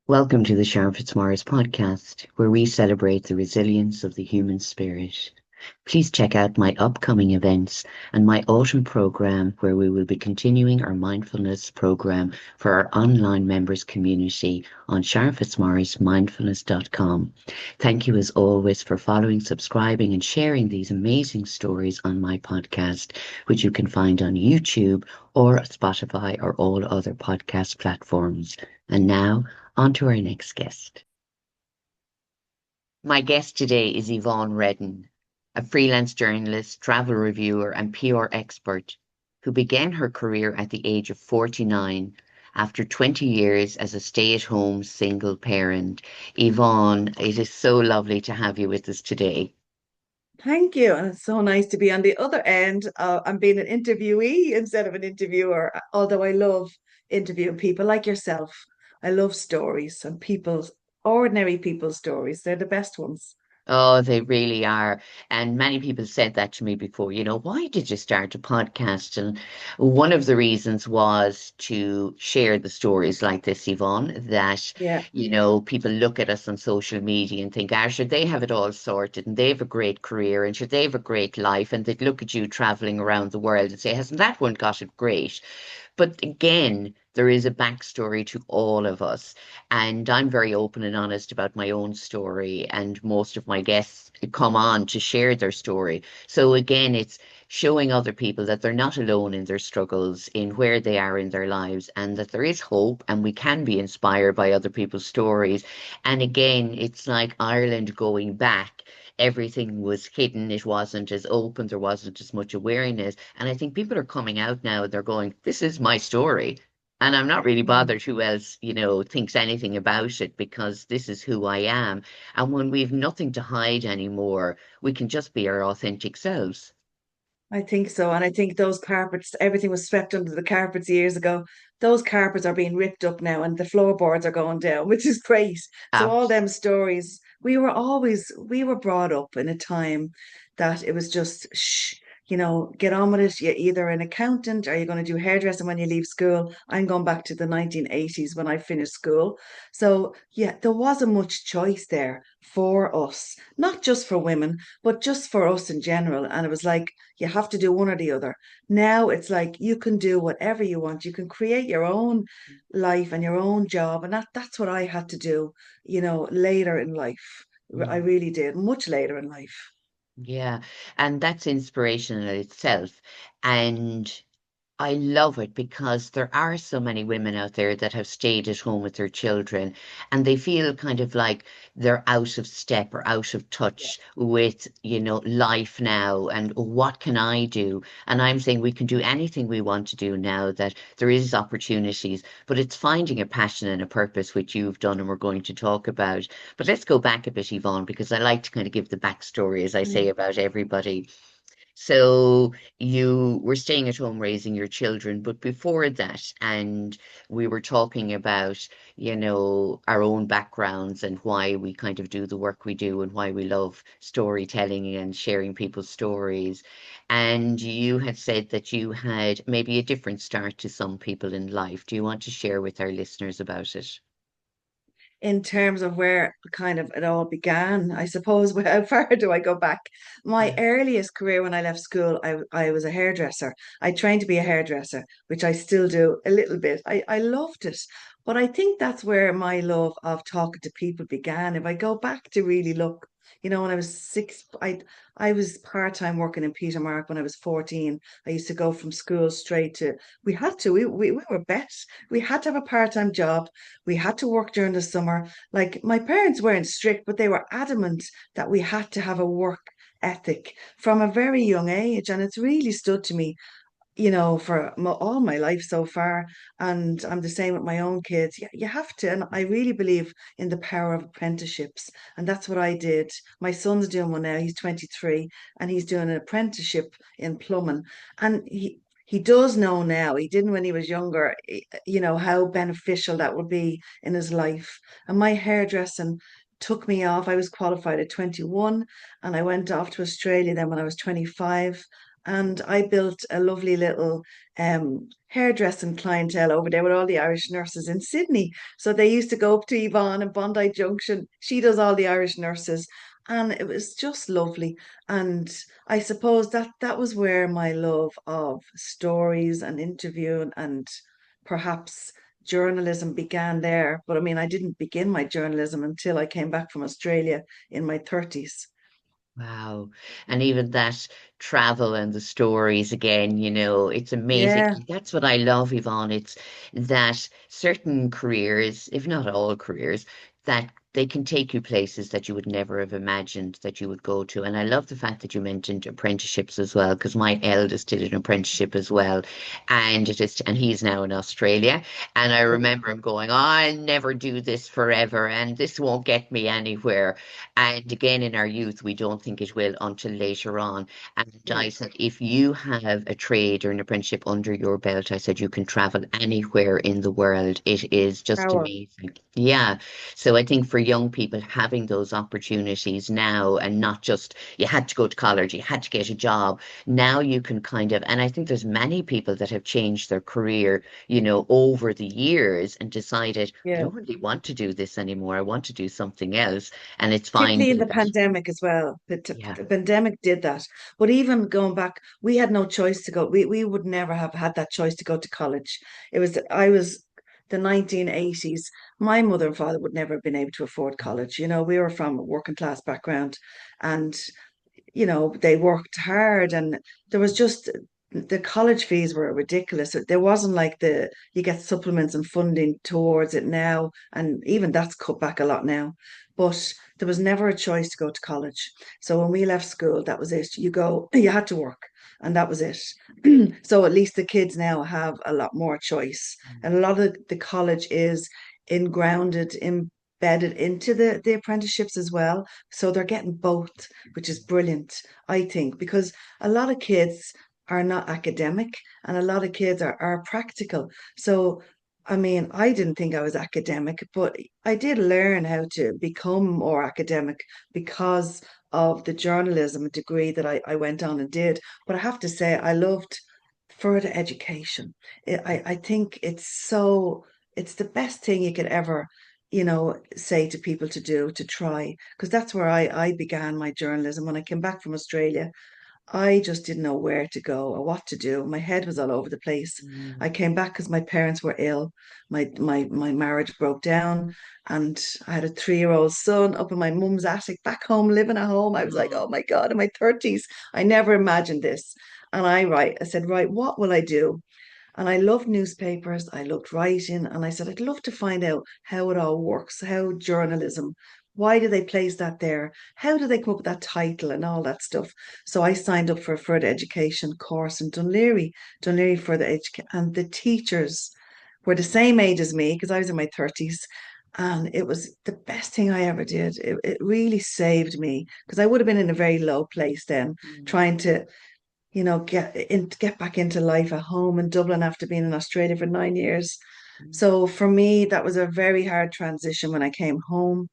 Welcome to the Sharon Fitzmaurice podcast, where we celebrate the resilience of the human spirit. Please check out my upcoming events and my autumn program, where we will be continuing our mindfulness program for our online members community on sharonfitzmauricemindfulness.com. Thank you as always for following, subscribing, and sharing these amazing stories on my podcast, which you can find on YouTube or Spotify or all other podcast platforms. And now, on to our next guest. My guest today is Yvonne Reddin, a freelance journalist, travel reviewer, and PR expert who began her career at the age of 49 after 20 years as a stay-at-home single parent. Yvonne, it is so lovely to have you with us today. Thank you. And it's so nice to be on the other end. I'm being an interviewee instead of an interviewer, although I love interviewing people like yourself. I love stories and ordinary people's stories. They're the best ones. Oh, they really are. And many people said that to me before, why did you start a podcast? And one of the reasons was to share the stories like this, Yvonne, that, Yeah, people look at us on social media and think, should they have it all sorted and they have a great career and should they have a great life? And they'd look at you traveling around the world and say, hasn't that one got it great? But again, there is a backstory to all of us. And I'm very open and honest about my own story. And most of my guests come on to share their story. So again, it's showing other people that they're not alone in their struggles, in where they are in their lives, and that there is hope and we can be inspired by other people's stories. And again, it's like Ireland going back. Everything was hidden. It wasn't as open. There wasn't as much awareness. And I think people are coming out now. They're going, this is my story. And I'm not really yeah. bothered who else, thinks anything about it because this is who I am. And when we've nothing to hide anymore, we can just be our authentic selves. I think so. And I think those carpets, everything was swept under the carpets years ago. Those carpets are being ripped up now and the floorboards are going down, which is great. So all them stories, we were brought up in a time that it was just, shh, get on with it. You're either an accountant or you're going to do hairdressing when you leave school. I'm going back to the 1980s when I finished school. So yeah, there wasn't much choice there for us, not just for women, but just for us in general. And it was like, you have to do one or the other. Now it's like you can do whatever you want. You can create your own life and your own job. And that's what I had to do, later in life. I Mm. really did, much later in life. Yeah, and that's inspiration in itself. And I love it because there are so many women out there that have stayed at home with their children and they feel kind of like they're out of step or out of Yeah. touch with, life now and what can I do? And I'm saying we can do anything we want to do now that there is opportunities, but it's finding a passion and a purpose, which you've done and we're going to talk about. But let's go back a bit, Yvonne, because I like to kind of give the backstory, as I say, Mm. about everybody. So you were staying at home raising your children, but before that, and we were talking about, our own backgrounds and why we kind of do the work we do and why we love storytelling and sharing people's stories. And you had said that you had maybe a different start to some people in life. Do you want to share with our listeners about it? In terms of where kind of it all began, I suppose, how far do I go back? My Yeah. earliest career when I left school, I was a hairdresser. I trained to be a hairdresser, which I still do a little bit. I loved it. But I think that's where my love of talking to people began. If I go back to really look, when I was six, I was part-time working in Petermark when I was 14. I used to go from school straight to, we had to, we were bet. We had to have a part-time job. We had to work during the summer. Like my parents weren't strict, but they were adamant that we had to have a work ethic from a very young age. And it's really stood to me, for all my life so far. And I'm the same with my own kids. You have to. And I really believe in the power of apprenticeships. And that's what I did. My son's doing one now. He's 23 and he's doing an apprenticeship in plumbing. And he does know now, he didn't when he was younger, how beneficial that would be in his life. And my hairdressing took me off. I was qualified at 21 and I went off to Australia then when I was 25 and I built a lovely little hairdressing clientele over there with all the Irish nurses in Sydney. So they used to go up to Yvonne in Bondi Junction. She does all the Irish nurses, and it was just lovely. And I suppose that was where my love of stories and interviewing and perhaps journalism began there. But I mean, I didn't begin my journalism until I came back from Australia in my 30s. Wow. And even that travel and the stories again, it's amazing. Yeah, And that's what I love, Yvonne. It's that certain careers, if not all careers, that they can take you places that you would never have imagined that you would go to. And I love the fact that you mentioned apprenticeships as well, because my eldest did an apprenticeship as well. And he's now in Australia. And I cool. remember him going, "Oh, I'll never do this forever, and this won't get me anywhere." And again, in our youth, we don't think it will until later on. And Yeah, I said, if you have a trade or an apprenticeship under your belt, I said, you can travel anywhere in the world. It is just power. amazing. Yeah. So I think for young people, having those opportunities now and not just you had to go to college, you had to get a job. Now you can kind of, and I think there's many people that have changed their career, over the years and decided, I Yeah. don't really want to do this anymore. I want to do something else. And it's Particularly in finding the that, pandemic as well. yeah. The pandemic did that. But even going back, we had no choice to go. We would never have had that choice to go to college. I was the 1980s. My mother and father would never have been able to afford college. We were from a working class background, and they worked hard, and there was just the college fees were ridiculous. There wasn't like you get supplements and funding towards it now, and even that's cut back a lot now. But there was never a choice to go to college. So when we left school, that was it. You had to work, and that was it. So at least the kids now have a lot more choice. And a lot of the college is embedded into the apprenticeships as well. So they're getting both, which is brilliant, I think, because a lot of kids are not academic and a lot of kids are practical. So, I mean, I didn't think I was academic, but I did learn how to become more academic because of the journalism degree that I went on and did. But I have to say, I loved further education. I think it's the best thing you could ever say to people to do, to try, because that's where I began my journalism. When I came back from Australia, I just didn't know where to go or what to do. My head was all over the place. Mm, I came back because my parents were ill. My marriage broke down, and I had a 3-year-old son up in my mum's attic back home, living at home. I was like, oh mm, my God, in my 30s. I never imagined this. And I said, right, what will I do? And I loved newspapers, I loved writing, and I said, I'd love to find out how it all works, how journalism, why do they place that there? How do they come up with that title and all that stuff? So I signed up for a further education course in Dunleary Further Education, and the teachers were the same age as me because I was in my 30s. And it was the best thing I ever did. It really saved me because I would have been in a very low place then, mm, trying to get back into life at home in Dublin after being in Australia for 9 years. mm, So for me, that was a very hard transition when I came home.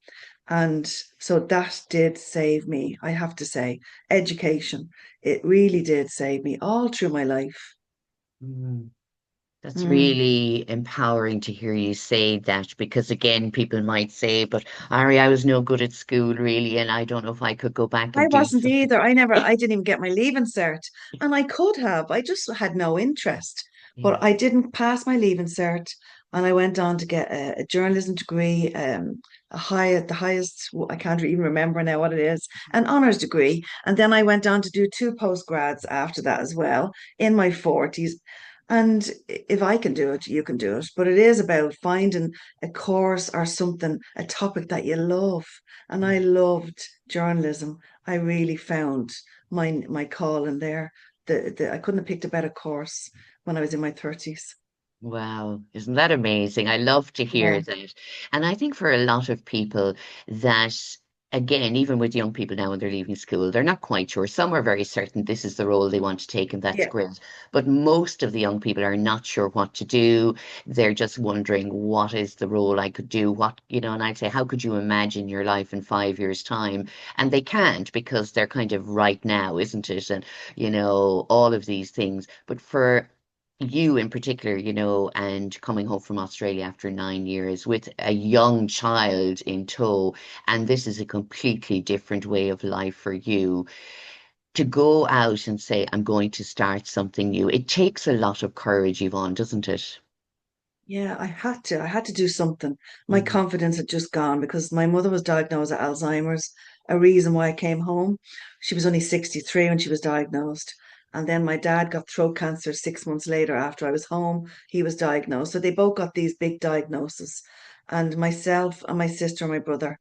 And so that did save me, I have to say. Education, it really did save me all through my life. mm. That's Mm. really empowering to hear you say that because again, people might say, but Ari, I was no good at school really, and I don't know if I could go back I and do wasn't something. either. I didn't even get my leaving cert, and I could have. I just had no interest. Yeah. But I didn't pass my leaving cert, and I went on to get a journalism degree, the highest. I can't even remember now what it is, an honors degree. And then I went on to do two postgrads after that as well in my 40s. And if I can do it, you can do it. But it is about finding a course or something, a topic that you love. And I loved journalism. I really found my call in there. I couldn't have picked a better course when I was in my 30s. Wow, isn't that amazing? I love to hear Yeah. that. And I think for a lot of people that again, even with young people now when they're leaving school, they're not quite sure. Some are very certain this is the role they want to take, and that's Yeah. great. But most of the young people are not sure what to do. They're just wondering, what is the role I could do? And I'd say, how could you imagine your life in 5 years' time? And they can't, because they're kind of right now, isn't it? And, all of these things. But for you in particular, and coming home from Australia after 9 years with a young child in tow, and this is a completely different way of life for you, to go out and say, I'm going to start something new. It takes a lot of courage, Yvonne, doesn't it? Yeah, I had to. I had to do something. My Mm. confidence had just gone because my mother was diagnosed with Alzheimer's, a reason why I came home. She was only 63 when she was diagnosed. And then my dad got throat cancer 6 months later after I was home. He was diagnosed. So they both got these big diagnoses. And myself and my sister and my brother,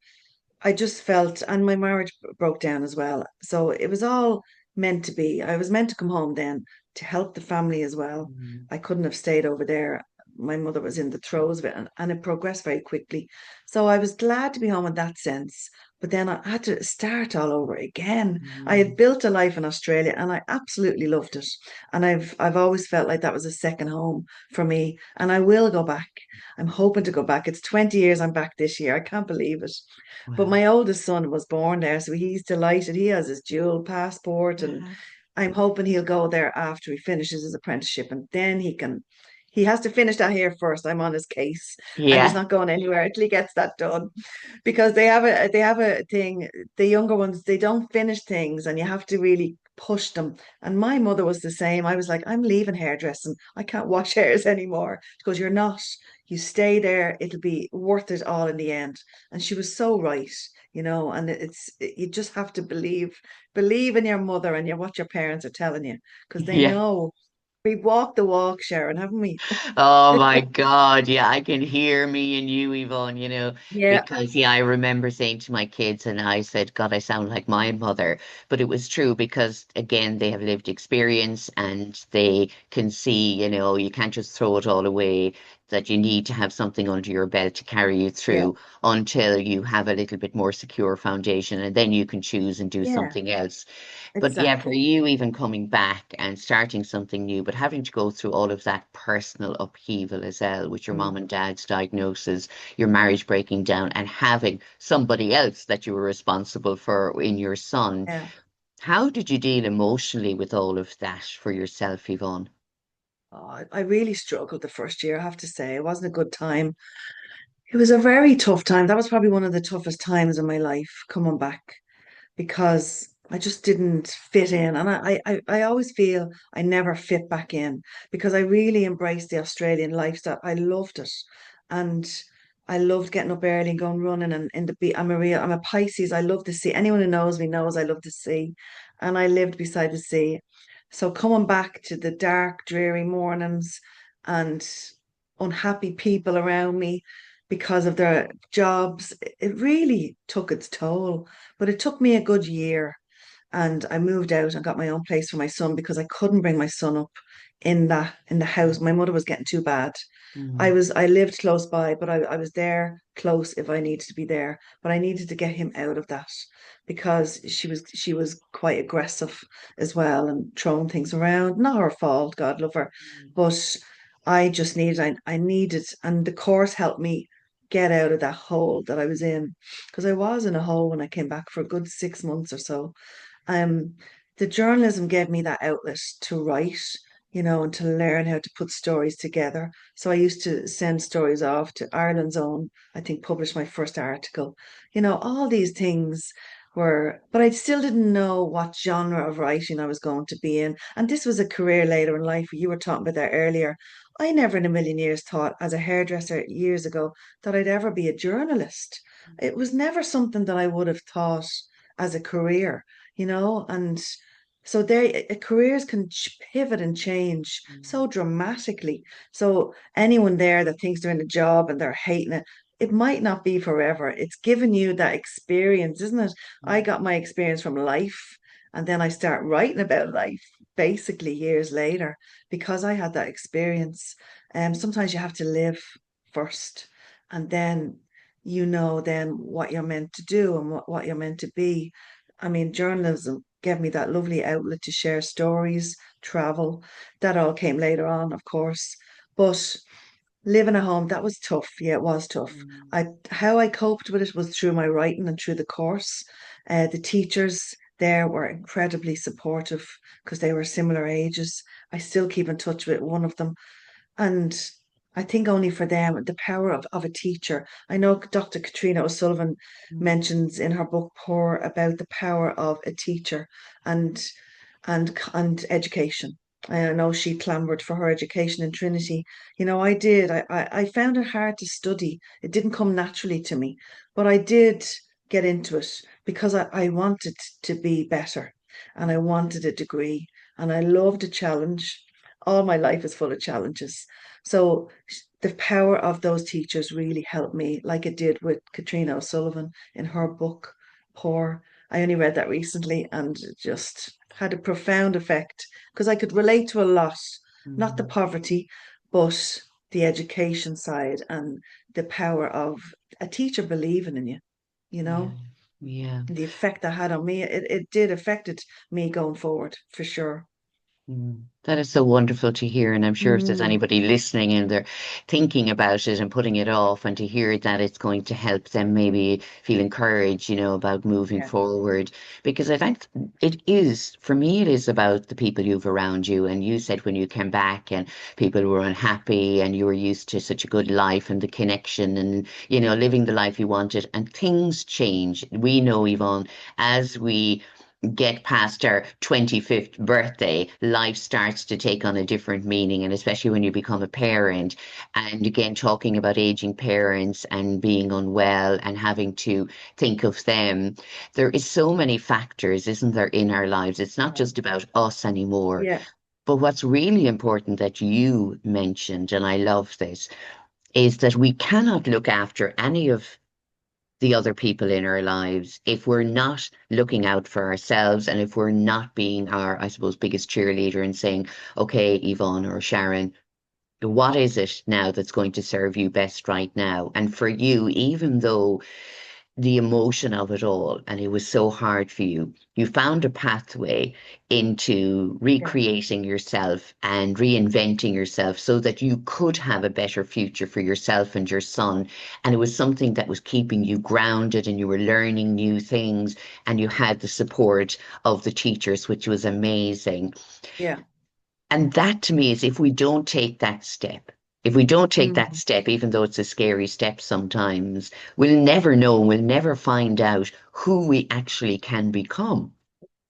I just felt, and my marriage broke down as well. So it was all meant to be. I was meant to come home then to help the family as well. Mm. I couldn't have stayed over there. My mother was in the throes of it, and it progressed very quickly. So I was glad to be home in that sense. But then I had to start all over again. I had Mm. built a life in Australia and I absolutely loved it. And I've always felt like that was a second home for me. And I will go back. I'm hoping to go back. It's 20 years I'm back this year. I can't believe it. But Wow. my oldest son was born there, so he's delighted. He has his dual passport, and Uh-huh. I'm hoping he'll go there after he finishes his apprenticeship, and then he has to finish that here first. I'm on his case, and he's Yeah. not going anywhere until he gets that done because they have a thing. The younger ones, they don't finish things, and you have to really push them. And my mother was the same. I was like, I'm leaving hairdressing. I can't wash hairs anymore. Because you're not. You stay there. It'll be worth it all in the end. And she was so right, And you just have to believe in your mother and what your parents are telling you because they Yeah. know. We've walked the walk, Sharon, haven't we? Oh my God. Yeah, I can hear me and you, Yvonne, Yeah, because yeah, I remember saying to my kids, and I said, God, I sound like my mother. But it was true because, again, they have lived experience and they can see, you can't just throw it all away, that you need to have something under your belt to carry you yeah, through until you have a little bit more secure foundation, and then you can choose and do yeah, something else. But yeah, for exactly. you, even coming back and starting something new, but having to go through all of that personal upheaval as well, with your Mm, mom and dad's diagnosis, your marriage breaking down, and having somebody else that you were responsible for in your son. yeah. How did you deal emotionally with all of that for yourself, Yvonne? Oh, I really struggled the first year, I have to say. It wasn't a good time. It was a very tough time. That was probably one of the toughest times in my life coming back because I just didn't fit in. And I always feel I never fit back in because I really embraced the Australian lifestyle. I loved it. And I loved getting up early and going running and in the beach. I'm a Pisces. I love the sea. Anyone who knows me knows I love the sea. And I lived beside the sea. So coming back to the dark, dreary mornings and unhappy people around me because of their jobs, it really took its toll. But it took me a good year and I moved out and got my own place for my son because I couldn't bring my son up in the house. My mother was getting too bad. Mm. I lived close by, but I was there close if I needed to be there. But I needed to get him out of that because she was quite aggressive as well and throwing things around. Not her fault, God love her. But I needed, and the course helped me get out of that hole that I was in. Because I was in a hole when I came back for a good 6 months or so. Um, the journalism gave me that outlet to write, and to learn how to put stories together. So I used to send stories off to Ireland's Own, I think published my first article. All these things but I still didn't know what genre of writing I was going to be in. And this was a career later in life. You were talking about that earlier. I never in a million years thought, as a hairdresser years ago, that I'd ever be a journalist. It was never something that I would have thought as a career, and so careers can pivot and change so dramatically. So anyone there that thinks they're in a job and they're hating it, it might not be forever. It's given you that experience, isn't it? I got my experience from life, and then I start writing about life basically years later because I had that experience. Sometimes you have to live first, and then you know then what you're meant to do and what you're meant to be. I mean, journalism gave me that lovely outlet to share stories, travel. That all came later on, of course. But living at home, that was tough. Yeah, it was tough. Mm. How I coped with it was through my writing and through the course. The teachers there were incredibly supportive because they were similar ages. I still keep in touch with one of them. And I think only for them, the power of a teacher. I know Dr. Katrina O'Sullivan Mm. mentions in her book Poor about the power of a teacher and and education. I know she clamoured for her education in Trinity. You know, I did. I found it hard to study. It didn't come naturally to me, but I did get into it because I wanted to be better and I wanted a degree and I loved a challenge. All my life is full of challenges. So the power of those teachers really helped me, like it did with Katrina O'Sullivan in her book, Poor. I only read that recently and it just had a profound effect because I could relate to a lot, not the Mm. poverty, but the education side and the power of a teacher believing in you, you Yeah. know, Yeah. and the effect that had on me. It did affected me going forward for sure. Mm. That is so wonderful to hear. And I'm sure if there's Mm, anybody listening and they're thinking about it and putting it off, and to hear that it's going to help them maybe feel encouraged, about moving yeah, forward. Because I think it is, for me, it is about the people you've around you. And you said when you came back and people were unhappy and you were used to such a good life and the connection and, living the life you wanted, and things change. We know, Yvonne, as we get past our 25th birthday, life starts to take on a different meaning. And especially when you become a parent, and again, talking about aging parents and being unwell and having to think of them, there is so many factors, isn't there, in our lives? It's not just about us anymore. yeah, But what's really important that you mentioned, and I love this, is that we cannot look after any of the other people in our lives if we're not looking out for ourselves and if we're not being our, I suppose, biggest cheerleader and saying, okay, Yvonne or Sharon, what is it now that's going to serve you best right now? And for you, even though the emotion of it all, and it was so hard for you. You found a pathway into yeah, recreating yourself and reinventing yourself so that you could have a better future for yourself and your son. And it was something that was keeping you grounded and you were learning new things and you had the support of the teachers, which was amazing. yeah. And that to me is if we don't take that step, if we don't take that Mm. step, even though it's a scary step sometimes, we'll never know, we'll never find out who we actually can become.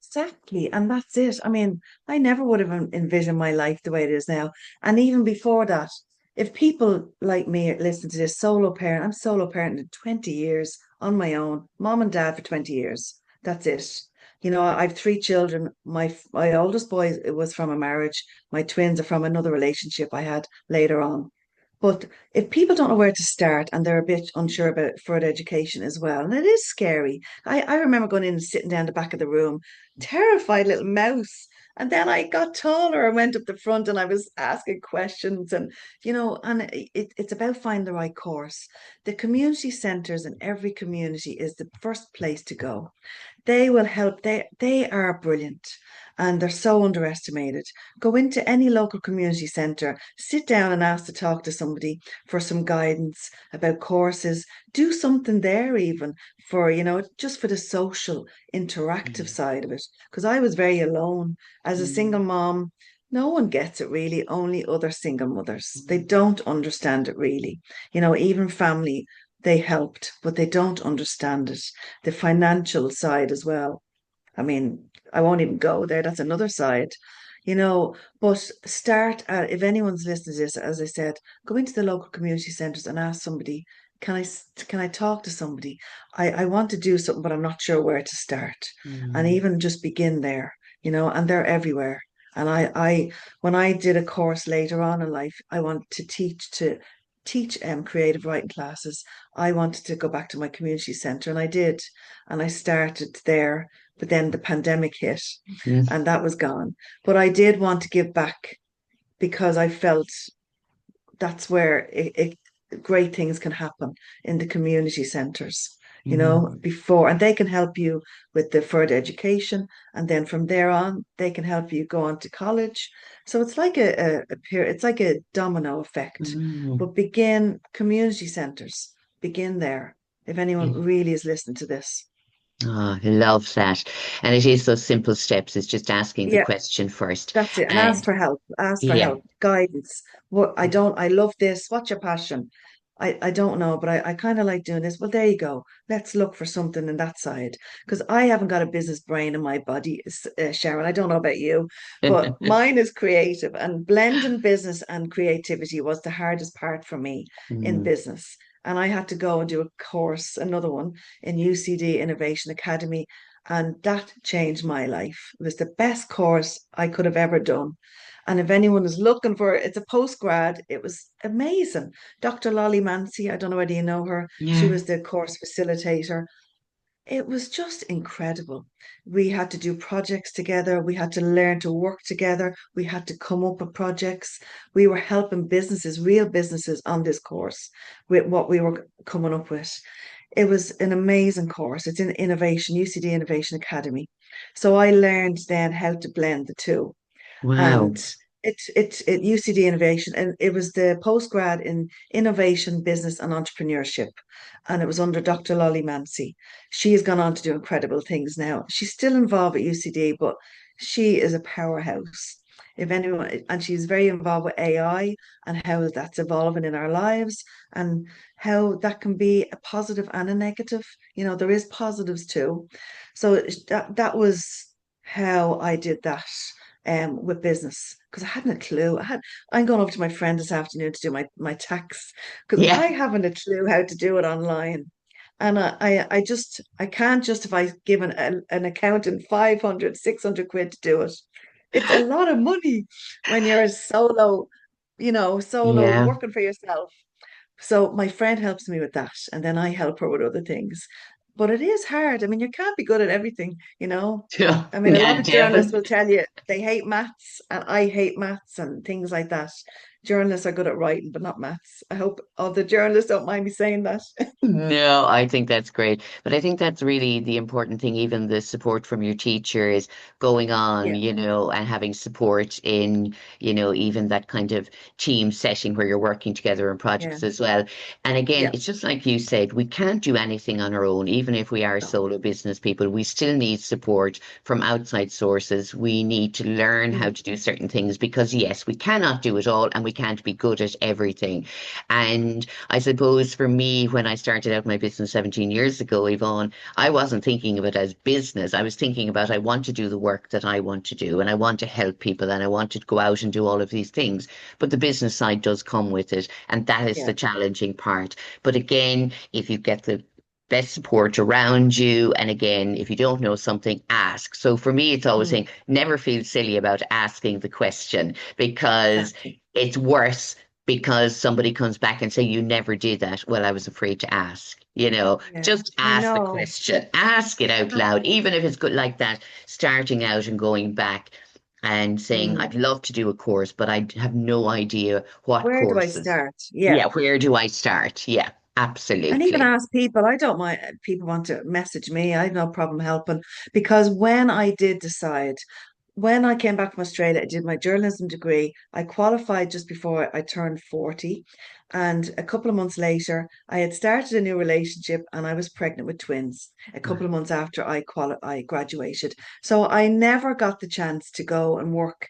Exactly. And that's it. I mean, I never would have envisioned my life the way it is now. And even before that, if people like me listen to this solo parent, I'm solo parenting 20 years on my own, mom and dad for 20 years. That's it. You know, I've three children. My oldest boy was from a marriage. My twins are from another relationship I had later on. But if people don't know where to start and they're a bit unsure about further education as well, and it is scary. I remember going in and sitting down the back of the room, terrified little mouse. And then I got taller and went up the front and I was asking questions and and it's about finding the right course. The community centres in every community is the first place to go. They will help. They are brilliant and they're so underestimated. Go into any local community centre, sit down and ask to talk to somebody for some guidance about courses. Do something there even for, just for the social interactive Mm. side of it. Because I was very alone as a single Mm. mom. No one gets it really, only other single mothers. They Mm. don't understand it really. Even family, they helped, but they don't understand it, the financial side as well. I mean, I won't even go there. That's another side, But start at, if anyone's listening to this, as I said, go into the local community centres and ask somebody, can I talk to somebody? I want to do something, but I'm not sure where to start. And Mm. even just begin there, and they're everywhere. And when I did a course later on in life, I want to teach creative writing classes. I wanted to go back to my community centre, and I did, and I started there. But then the pandemic hit, Mm. and that was gone. But I did want to give back because I felt that's where great things can happen in the community centres, Mm. before, and they can help you with the further education. And then from there on, they can help you go on to college. So it's like it's like a domino effect. Mm. But begin community centres, begin there. If anyone really is listening to this. Oh, I love that. And it is those simple steps. It's just asking the Yeah, question first. that's it. And ask And for help. Ask for yeah, help, guidance. What I love this. What's your passion? I don't know, but I kind of like doing this. Well, there you go. Let's look for something in that side. Because I haven't got a business brain in my body, Sharon. I don't know about you, but mine is creative. And blending business and creativity was the hardest part for me in Mm. business. And I had to go and do a course, another one in UCD Innovation Academy. And that changed my life. It was the best course I could have ever done. And if anyone is looking for it, it's a postgrad. It was amazing. Dr. Lolly Mancy, I don't know whether you know her. She Yeah. was the course facilitator. It was just incredible. We had to do projects together. We had to learn to work together. We had to come up with projects. We were helping businesses, real businesses, on this course with what we were coming up with. It was an amazing course. It's in innovation, UCD Innovation Academy. So I learned then how to blend the two. Wow. And it UCD Innovation, and it was the postgrad in innovation, business, and entrepreneurship, and it was under Dr. Lolly Mancy. She has gone on to do incredible things now. She's still involved at UCD, but she is a powerhouse. If anyone, and she's very involved with AI and how that's evolving in our lives, and how that can be a positive and a negative. There is positives too. So that was how I did that with business, because I hadn't a clue. I'm going over to my friend this afternoon to do my tax, because I Yeah. haven't a clue how to do it online. And I can't justify giving an accountant 500, 600 quid to do it. It's a lot of money when you're a solo Yeah. working for yourself. So my friend helps me with that, and then I help her with other things. But it is hard. I mean, you can't be good at everything. Yeah. I mean, a lot Yeah, of journalists definitely. will tell you they hate maths, and I hate maths and things like that. Journalists are good at writing, but not maths. I hope all the journalists don't mind me saying that. No, I think that's great. But I think that's really the important thing, even the support from your teachers going on, Yeah, and having support in, even that kind of team setting where you're working together in yeah, projects as well. And again, yeah. it's just like you said, we can't do anything on our own, even if we are No. solo business people. We still need support from outside sources. We need to learn how Mm, to do certain things because, yes, we cannot do it all and we can't be good at everything. And I suppose for me, when I started out my business 17 years ago, Yvonne, I wasn't thinking of it as business. I was thinking about I want to do the work that I want to do and I want to help people and I want to go out and do all of these things. But the business side does come with it. And that is yeah. the challenging part. But again, if you get the best support around you. And again, if you don't know something, ask. So for me, it's always Mm, saying never feel silly about asking the question because exactly. it's worse because somebody comes back and say you never did that. Well, I was afraid to ask. Yeah, Just I ask the know. question, ask it out loud, even if it's good like that, starting out and going back and saying, Mm. I'd love to do a course, but I have no idea what Where do I courses. start? Yeah. Yeah, where do I start? Yeah, And even absolutely. ask people. I don't mind. People want to message me. I have no problem helping, because when I did decide, when I came back from Australia, I did my journalism degree. I qualified just before I turned 40. And a couple of months later, I had started a new relationship and I was pregnant with twins a couple of months after I graduated. So I never got the chance to go and work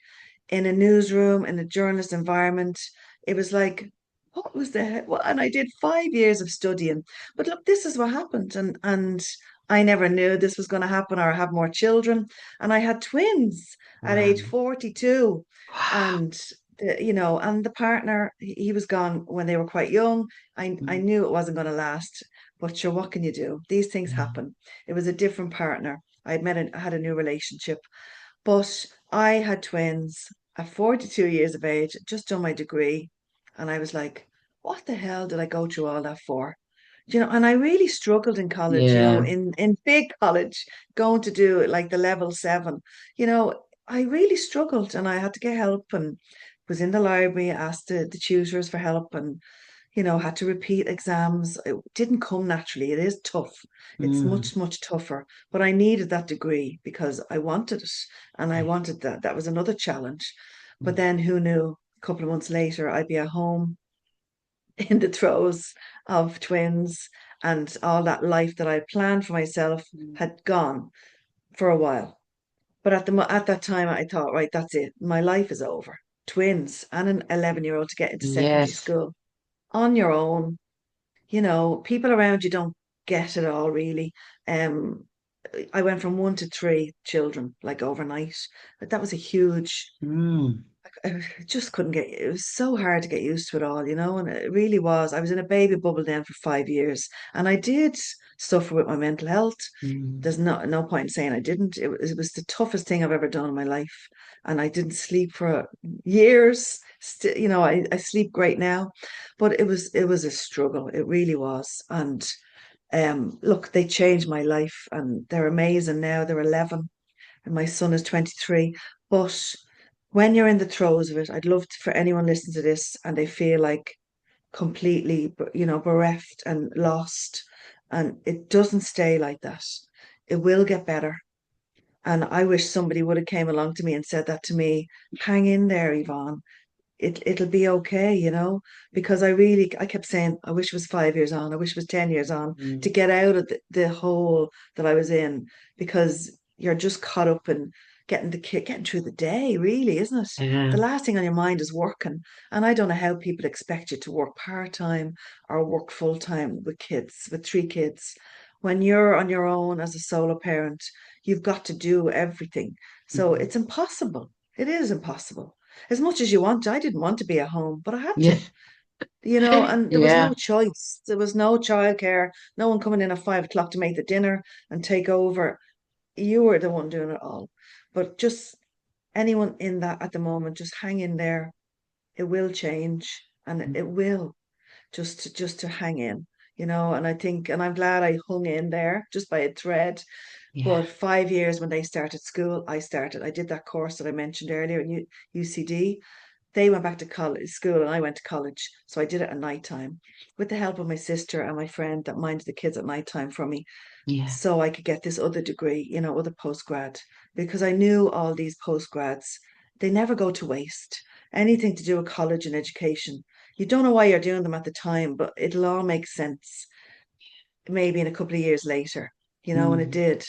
in a newsroom, in a journalist environment. It was like, what was the heck? Well, and I did 5 years of studying. But look, this is what happened. And I never knew this was going to happen or have more children. And I had twins at Wow. age 42. Wow. And and the partner, he was gone when they were quite young. I Mm, knew it wasn't going to last, but sure, what can you do? These things mm, happen. It was a different partner. I had a new relationship, but I had twins at 42 years of age, just done my degree, and I was like, what the hell did I go through all that for? And I really struggled in college, yeah. in big college, going to do like the level seven. I really struggled and I had to get help and was in the library, asked the tutors for help. And had to repeat exams. It didn't come naturally. It is tough. It's Mm. much, much tougher. But I needed that degree because I wanted it and I Yeah. wanted that. That was another challenge. But Mm. then who knew? A couple of months later, I'd be at home in the throes of twins, and all that life that I planned for myself Mm. had gone for a while. But at that time, I thought, right, that's it. My life is over. Twins and an 11-year-old to get into secondary Yes. school on your own. People around you don't get it all really. Um, I went from one to three children like overnight. But that was a huge, Mm. I just couldn't get it was so hard to get used to it all, and it really was. I was in a baby bubble then for 5 years, and I did suffer with my mental health. Mm. There's no point in saying I didn't. It was the toughest thing I've ever done in my life, and I didn't sleep for years. I sleep great now, but it was a struggle. It really was. And look, they changed my life, and they're amazing now. They're 11 and my son is 23. But when you're in the throes of it, I'd love for anyone listening to this and they feel like completely, bereft and lost. And it doesn't stay like that. It will get better. And I wish somebody would have came along to me and said that to me. Hang in there, Yvonne. It'll be okay, because I kept saying, I wish it was 5 years on, I wish it was 10 years on to Mm. get out of the hole that I was in, because you're just caught up in getting through the day, really, isn't it? Yeah. The last thing on your mind is working. And I don't know how people expect you to work part-time or work full-time with kids, with three kids. When you're on your own as a solo parent, you've got to do everything. So Mhm. it's impossible. It is impossible as much as you want to. I didn't want to be at home, but I had Yeah. to, and there was Yeah. no choice. There was no childcare, no one coming in at 5 o'clock to make the dinner and take over. You were the one doing it all. But just anyone in that at the moment, just hang in there. It will change and it will just to hang in, and I think, and I'm glad I hung in there just by a thread. Yeah. But 5 years when they started school, I did that course that I mentioned earlier in UCD. They went back to college school and I went to college. So I did it at night time with the help of my sister and my friend that minded the kids at night time for me. Yeah. So I could get this other degree, other postgrad, because I knew all these postgrads, they never go to waste. Anything to do with college and education. You don't know why you're doing them at the time, but it'll all make sense maybe in a couple of years later, and it Mm. did.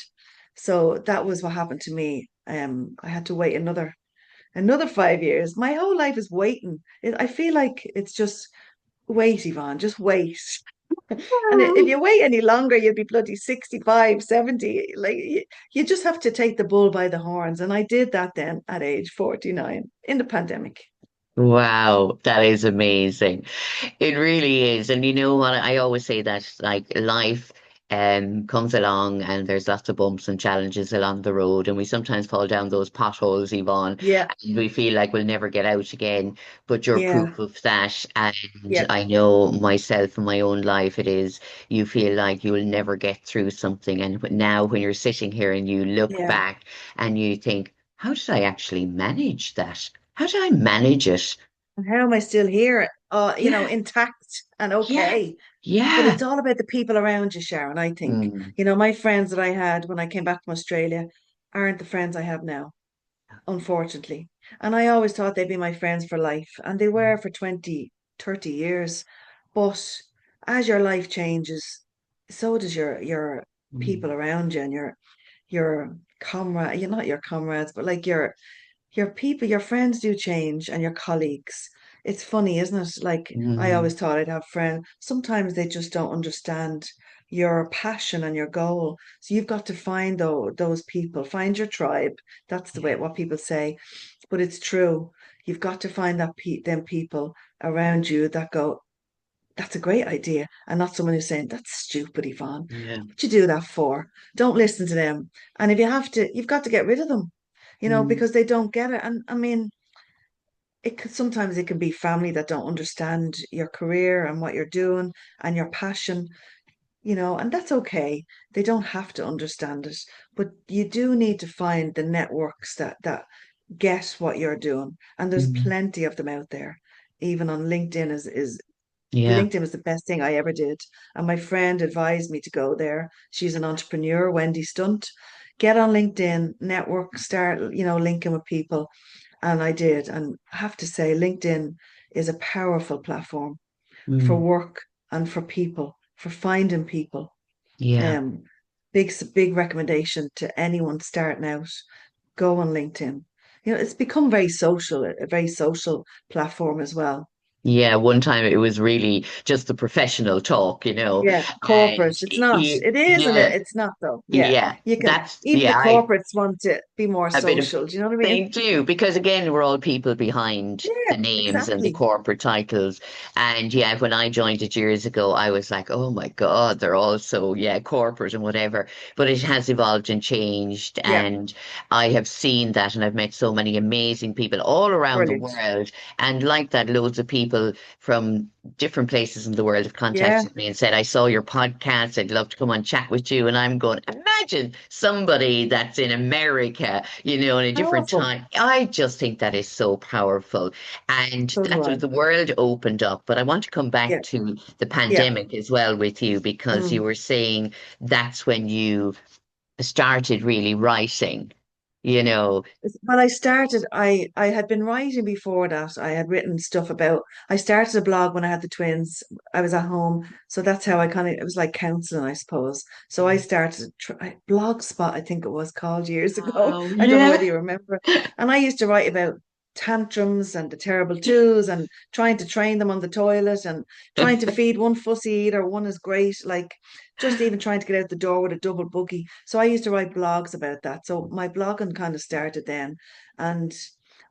So that was what happened to me. I had to wait another 5 years. My whole life is waiting. I feel like it's just wait, Yvonne, just wait. And if you wait any longer, you'll be bloody 65, 70. Like you just have to take the bull by the horns. And I did that then at age 49 in the pandemic. Wow, that is amazing. It really is. And you know what? I always say that like life comes along and there's lots of bumps and challenges along the road and we sometimes fall down those potholes, Yvonne, Yeah, and we feel like we'll never get out again. But you're yeah, proof of that. And yeah, I know myself in my own life it is you feel like you will never get through something. And now when you're sitting here and you look yeah. back and you think, how did I actually manage that? How did I manage it? And how am I still here? Yeah, Intact and yeah, okay. But yeah. it's all about the people around you, Sharon, I think. Mm. My friends that I had when I came back from Australia aren't the friends I have now, unfortunately. And I always thought they'd be my friends for life, and they were for 20, 30 years. But as your life changes, so does your people Mm. around you and your comrade, you're not your comrades, but like your people, your friends do change and your colleagues. It's funny, isn't it? Like I Mm. always thought I'd have friends. Sometimes they just don't understand your passion and your goal. So you've got to find those people, find your tribe. That's the way Yeah. what people say, but it's true. You've got to find them people around you that go, that's a great idea, and not someone who's saying that's stupid, Yvonne. Yeah. What you do that for? Don't listen to them. And if you have to, you've got to get rid of them, Mm. because they don't get it. And I mean, sometimes it can be family that don't understand your career and what you're doing and your passion, and that's okay. They don't have to understand it, but you do need to find the networks that get what you're doing. And there's Mm. plenty of them out there. Even on LinkedIn is Yeah. LinkedIn was the best thing I ever did. And my friend advised me to go there. She's an entrepreneur, Wendy Stunt. Get on LinkedIn, network, start, linking with people. And I did. And I have to say, LinkedIn is a powerful platform for Mm. work and for people, for finding people. Yeah. Um, big recommendation to anyone starting out. Go on LinkedIn. It's become very social, a very social platform as well. Yeah, one time it was really just the professional talk, Yeah, and corporates. It's not. It is and yeah, it's not though. Yeah. yeah, You can that's even the yeah, corporates want to be more a bit of social. Do you know what I mean? they do because again we're all people behind Yeah, the names and the exactly. corporate titles. And yeah, when I joined it years ago I was like, oh my God, they're all so yeah corporate and whatever, but it has evolved and changed, Yeah, and I have seen that, and I've met so many amazing people all around the brilliant. world, and like that loads of people from different places in the world have Yeah, contacted me and said, I saw your podcast, I'd love to come and chat with you. And I'm going, imagine somebody that's in America, in a different powerful. time. I just think that is so powerful. And So do that's I. what the world opened up. But I want to come back Yeah, to the yeah. pandemic as well with you, because you Mm. were saying that's when you started really writing, you know. When I started, I had been writing before that. I had written stuff about. I started a blog when I had the twins. I was at home, so that's how I kind of. It was like counseling, I suppose. So I started Blogspot, I think it was called years ago. Oh, I don't know whether yeah. you remember. And I used to write about tantrums and the terrible twos and trying to train them on the toilet and trying to feed one fussy eater, one is great, like just even trying to get out the door with a double buggy. So I used to write blogs about that. So my blogging kind of started then. And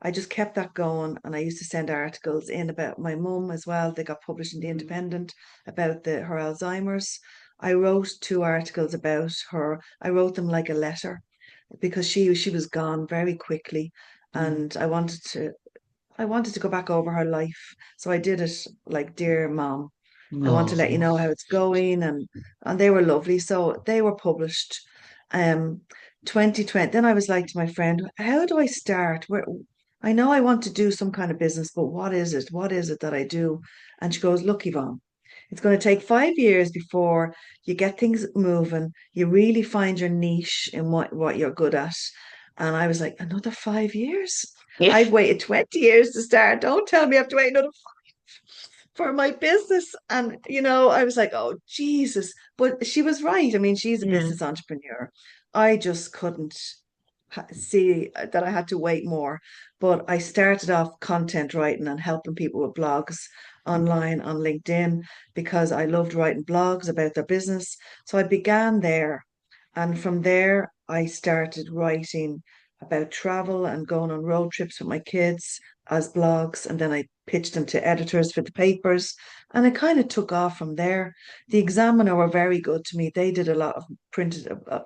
I just kept that going. And I used to send articles in about my mum as well. They got published in the Independent about her Alzheimer's. I wrote two articles about her. I wrote them like a letter because she was gone very quickly. Mm. And I wanted to go back over her life. So I did it like, dear mom, I want to let you Oh, know how it's going, and they were lovely. So they were published. Um, 2020. Then I was like to my friend, how do I start? Where I know I want to do some kind of business, but what is it? What is it that I do? And she goes, look, Yvonne, it's going to take 5 years before you get things moving. You really find your niche in what you're good at. And I was like, another 5 years? yeah. I've waited 20 years to start. Don't tell me I have to wait another for my business. And, I was like, oh, Jesus. But she was right. I mean, she's a Yeah. business entrepreneur. I just couldn't see that I had to wait more. But I started off content writing and helping people with blogs online on LinkedIn because I loved writing blogs about their business. So I began there. And from there, I started writing about travel and going on road trips with my kids as blogs. And then I pitched them to editors for the papers. And it kind of took off from there. The Examiner were very good to me. They did a lot of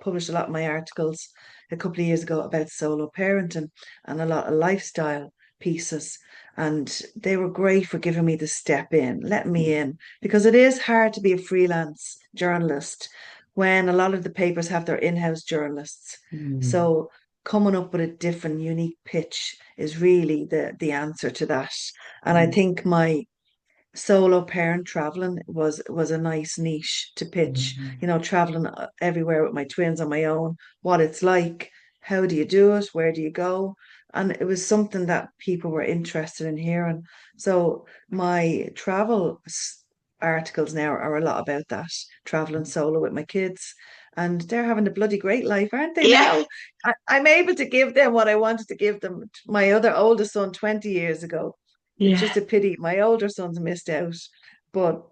published a lot of my articles a couple of years ago about solo parenting and a lot of lifestyle pieces. And they were great for giving me the step in, letting me in, because it is hard to be a freelance journalist when a lot of the papers have their in-house journalists. Mm. So coming up with a different, unique pitch is really the answer to that. And I Mm. think my solo parent traveling was a nice niche to pitch, Mm. traveling everywhere with my twins on my own, what it's like, how do you do it, where do you go? And it was something that people were interested in hearing. So my articles now are a lot about that, traveling solo with my kids. And they're having a bloody great life, aren't they Yeah. now? I'm able to give them what I wanted to give them. My other oldest son 20 years ago, it's Yeah. just a pity my older son's missed out. But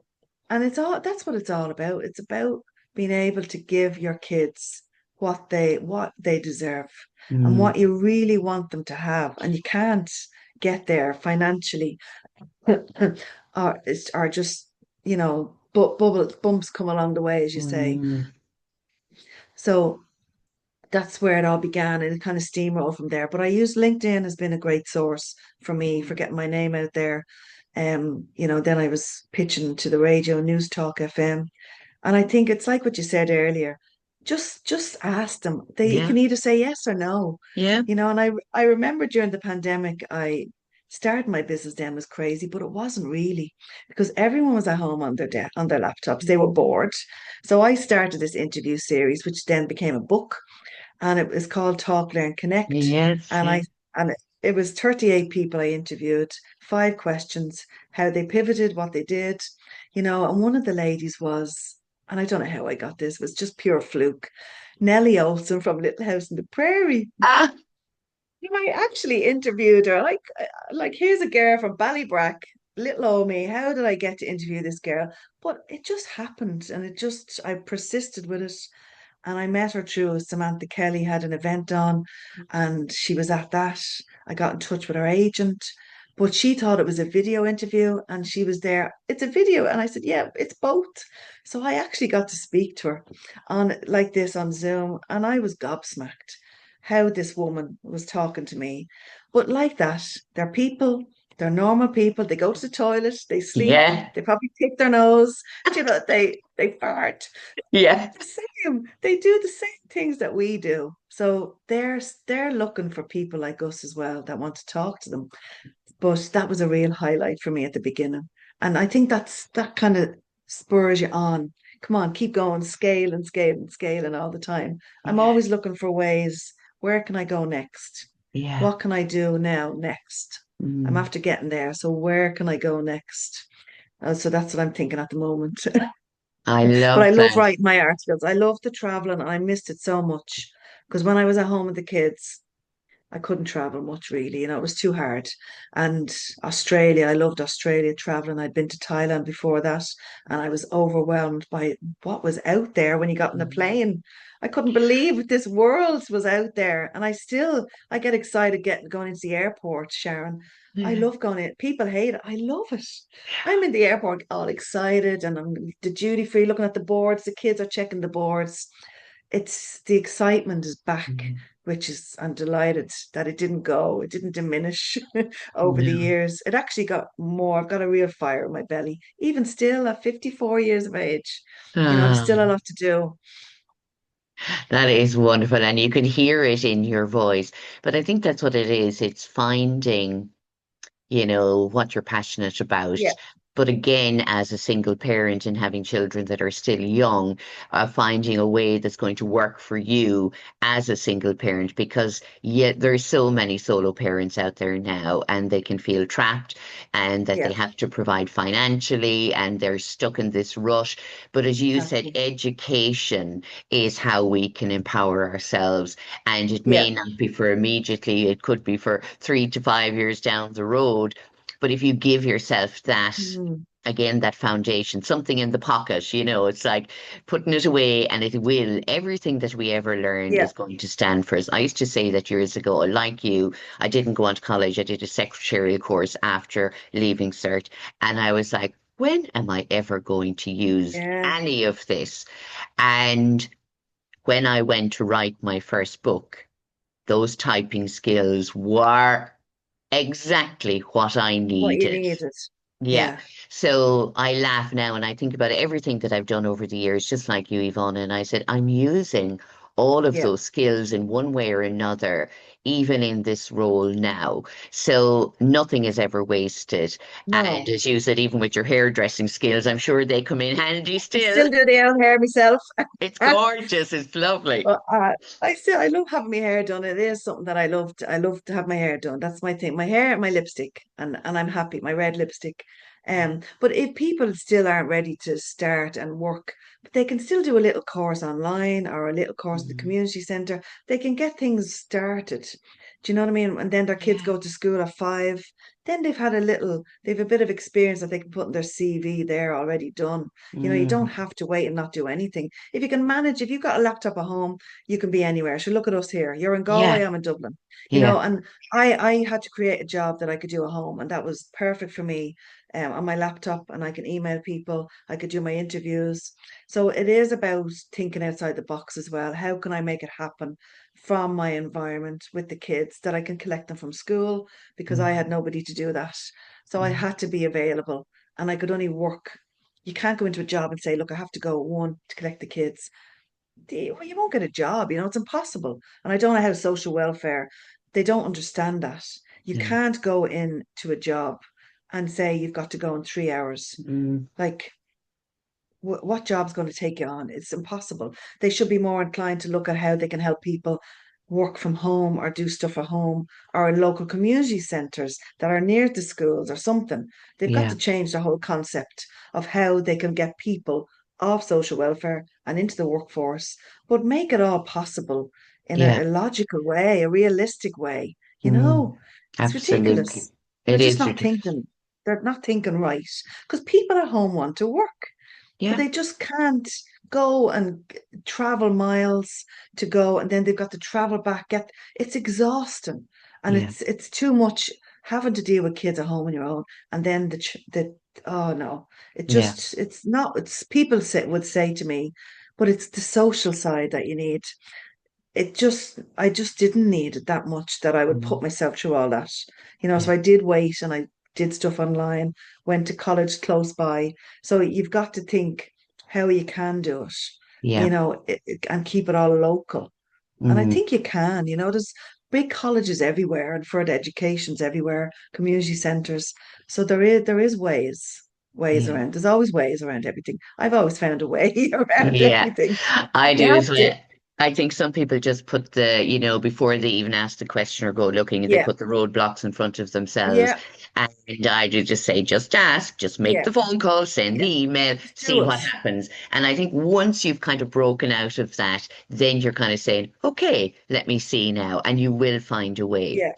and that's what it's all about. It's about being able to give your kids what they deserve and Mm. what you really want them to have. And you can't get there financially or just, bumps come along the way, as you say. Mm. So that's where it all began and it kind of steamrolled from there. But I use LinkedIn has been a great source for me for getting my name out there. Then I was pitching to the radio, News Talk FM. And I think it's like what you said earlier. Just ask them. They Yeah. can either say yes or no. Yeah. And I remember during the pandemic, I starting my business then was crazy, but it wasn't really because everyone was at home on on their laptops. They were bored. So I started this interview series, which then became a book, and it was called Talk, Learn, Connect. Yes, And yes. it was 38 people I interviewed, 5 questions, how they pivoted, what they did, and one of the ladies was, and I don't know how I got this, was just pure fluke. Nellie Olson from Little House in the Prairie. Ah, I actually interviewed her. Like here's a girl from Ballybrack, little old me. How did I get to interview this girl? But it just happened, and I persisted with it. And I met her through Samantha Kelly had an event on, and she was at that. I got in touch with her agent, but she thought it was a video interview, and she was there. It's a video, and I said, yeah, it's both. So I actually got to speak to her on like this on Zoom, and I was gobsmacked how this woman was talking to me. But like that, they're people. They're normal people. They go to the toilet. They sleep. yeah, They probably pick their nose. They fart yeah, the same. They do the same things that we do. So they're looking for people like us as well that want to talk to them. But that was a real highlight for me at the beginning. And I think that kind of spurs you on. Come on, keep going, scale and scale and scaling all the time. I'm yeah, always looking for ways. Where can I go next? yeah. What can I do now next? I'm Mm. after getting there. So where can I go next? So that's what I'm thinking at the moment. I But I love love that. writing my articles. I love the traveling and I missed it so much because when I was at home with the kids, I couldn't travel much really, it was too hard. And Australia, I loved Australia traveling. I'd been to Thailand before that, and I was overwhelmed by what was out there when you got in the plane. I couldn't believe this world was out there. And I get excited getting going into the airport, Sharon. I Yeah. love going in. People hate it. I love it. I'm in the airport all excited and I'm the duty free looking at the boards. The kids are checking the boards. It's the excitement is back, Mm. which is I'm delighted that it didn't go, it didn't diminish over the No. years. It actually got more. I've got a real fire in my belly. Even still at 54 years of age, there's Ah, still a lot to do. that is wonderful, and you can hear it in your voice. But I think that's what it is. It's finding what you're passionate about. Yeah, But again, as a single parent and having children that are still young, finding a way that's going to work for you as a single parent, because yet there's so many solo parents out there now, and they can feel trapped and that yeah, they have to provide financially and they're stuck in this rush. But as you said, exactly. education is how we can empower ourselves. And it Yeah. may not be for immediately, it could be for 3 to 5 years down the road. But if you give yourself that, Mm, again, that foundation, something in the pocket, it's like putting it away and it will, everything that we ever learn yeah. is going to stand for us. I used to say that years ago, like you, I didn't go on to college. I did a secretarial course after leaving cert. And I was like, when am I ever going to use Yeah. any of this? And when I went to write my first book, those typing skills were exactly what I What you needed. needed. Yeah. Yeah. So I laugh now and I think about everything that I've done over the years, just like you, Yvonne. And I said, I'm using all of Yeah. those skills in one way or another, even in this role now. So nothing is ever wasted. And No. as you said, even with your hairdressing skills, I'm sure they come in handy I still. still do the old hair myself. It's gorgeous. It's lovely. But I love having my hair done. It is something that I love. I love to have my hair done. That's my thing. My hair, my lipstick, and I'm happy. My red lipstick. But if people still aren't ready to start and work, but they can still do a little course online or a little course at the Mm. community center. They can get things started. Do you know what I mean? And then their kids Yeah. go to school at 5. Then they've a bit of experience that they can put in their CV there already done. You don't Mm. have to wait and not do anything. If you can manage, if you've got a laptop at home, you can be anywhere. So look at us here. You're in Galway, Yeah. I'm in Dublin. Yeah. And I had to create a job that I could do at home, and that was perfect for me. On my laptop, and I can email people. I could do my interviews. So it is about thinking outside the box as well. How can I make it happen from my environment with the kids that I can collect them from school because I had Mm. nobody to do that. So I Yeah. had to be available, and I could only work. You can't go into a job and say, look, I have to go one to collect the kids. Well, you won't get a job, it's impossible. And I don't know how social welfare, they don't understand that. You Yeah. can't go into a job and say you've got to go in 3 hours. Mm, Like, what job's going to take you on? It's impossible. They should be more inclined to look at how they can help people work from home or do stuff at home or in local community centres that are near the schools or something. They've got yeah. to change the whole concept of how they can get people off social welfare and into the workforce, but make it all possible in Yeah. a logical way, a realistic way. You Mm, know, it's absolutely. ridiculous. They're It just is not ridiculous. thinking. They're not thinking right because people at home want to work, but Yeah. they just can't go and travel miles to go, and then they've got to travel back. It's exhausting, and Yeah. it's too much having to deal with kids at home on your own, and then the oh no, Yeah. it's not. It's people would say to me, but it's the social side that you need. I just didn't need it that much that I would put Mm, myself through all that. You know, yeah. so I did wait and I did stuff online, went to college close by. So you've got to think how you can do it, Yeah. and keep it all local. And I Mm, think you can, there's big colleges everywhere and further educations everywhere, community centres. So there is ways yeah. around. There's always ways around everything. I've always found a way around Yeah, everything. I You do as have to. well. I think some people just put before they even ask the question or go looking, they Yeah. put the roadblocks in front of themselves. Yeah. And I do just say, just ask, just make Yeah. the phone call, send Yeah. the email, Just see do what it. happens. And I think once you've kind of broken out of that, then you're kind of saying, okay, let me see now. And you will find a way. Yeah.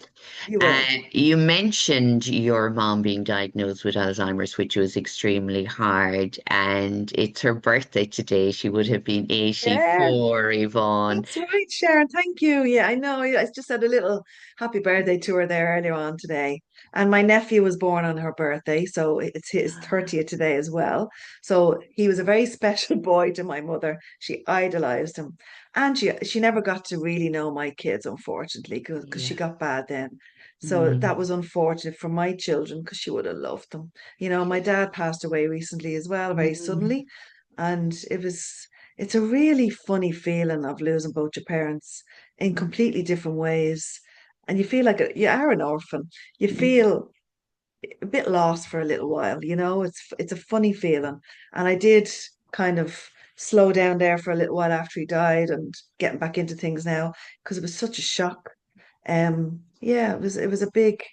You will. You mentioned your mom being diagnosed with Alzheimer's, which was extremely hard, and it's her birthday today. She would have been Yeah. 84, Yvonne. That's right, Sharon. Thank you. Yeah, I know. I just said a little happy birthday to her there earlier on today. And my nephew was born on her birthday, so it's his 30th today as well. So he was a very special boy to my mother. She idolized him. And she never got to really know my kids, unfortunately, because she Yeah. got bad then. So that Mm, was unfortunate for my children because she would have loved them. My dad passed away recently as well, very mm, suddenly. And it's a really funny feeling of losing both your parents in completely different ways. And you feel like you are an orphan. You mm, feel a bit lost for a little while, it's a funny feeling. And I did kind of slow down there for a little while after he died and getting back into things now because it was such a shock. Yeah, it was a big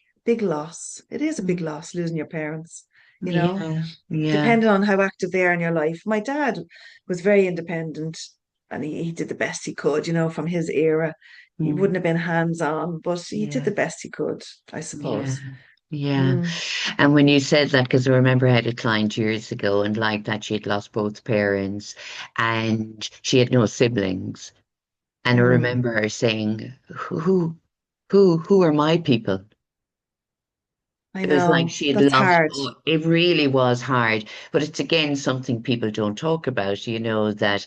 loss. It is a big mm. loss losing your parents, you know Yeah, yeah. depending on how active they are in your life. My dad was very independent and he did the best he could, from his era. He wouldn't Mm, have been hands-on, but he did the yeah. best he could, I Yeah, suppose. yeah. Mm, And when you said that, because I remember I had a client years ago, and like that, she had lost both parents and she had no siblings. And I mm. remember her saying, who are my people? I It was like know. she had That's lost, hard. oh, it really was hard. But it's again something people don't talk about, that